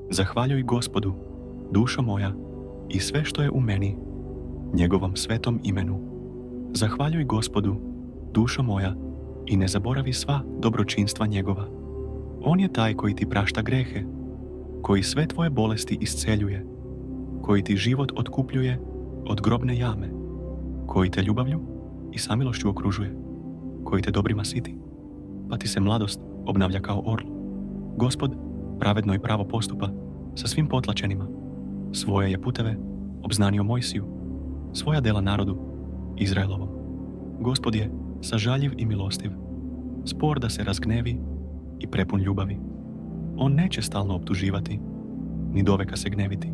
Zahvaljuj Gospodu, dušo moja, i sve što je u meni, njegovom svetom imenu. Zahvaljuj Gospodu, dušo moja, i ne zaboravi sva dobročinstva njegova. On je taj koji ti prašta grehe, koji sve tvoje bolesti isceljuje, koji ti život otkupljuje od grobne jame, koji te ljubavlju i samilošću okružuje, koji te dobrima siti, pa ti se mladost obnavlja kao orlu. Gospod pravedno i pravo postupa sa svim potlačenima. Svoje je puteve obznanio Mojsiju, svoja dela narodu Izraelovom. Gospod je sažaljiv i milostiv, spor da se razgnevi i prepun ljubavi. On neće stalno optuživati, ni doveka se gneviti.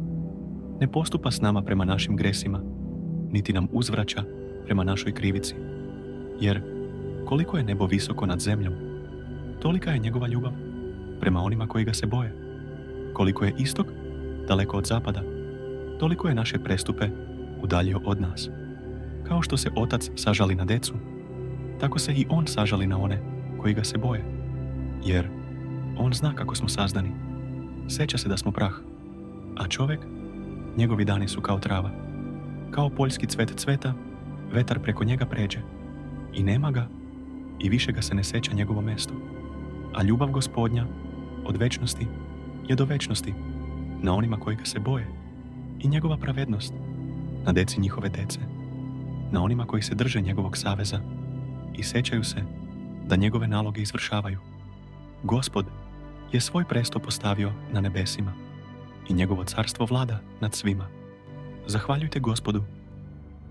Ne postupa s nama prema našim gresima, niti nam uzvraća prema našoj krivici. Jer koliko je nebo visoko nad zemljom, tolika je njegova ljubav prema onima koji ga se boje. Koliko je istok daleko od zapada, toliko je naše prestupe udaljio od nas. Kao što se otac sažali na decu, tako se i on sažali na one koji ga se boje. Jer on zna kako smo sazdani. Seća se da smo prah, a čovjek, njegovi dani su kao trava. Kao poljski cvet cveta, vetar preko njega pređe. I nema ga, i više ga se ne seća njegovo mesto. A ljubav Gospodnja od večnosti je do večnosti na onima koji ga se boje, i njegova pravednost na deci njihove dece, na onima koji se drže njegovog saveza i sećaju se da njegove naloge izvršavaju. Gospod je svoj presto postavio na nebesima i njegovo carstvo vlada nad svima. Zahvaljujte Gospodu,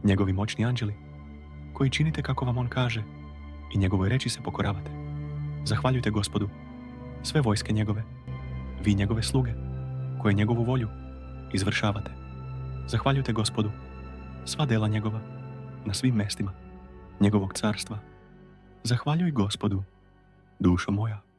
njegovi moćni anđeli, koji činite kako vam on kaže i njegovoj reči se pokoravate. Zahvaljujte Gospodu, sve vojske njegove, vi njegove sluge, koje njegovu volju izvršavate. Zahvaljujte Gospodu, sva dela njegova, na svim mestima njegovog carstva. Zahvaljuj Gospodu, dušo moja.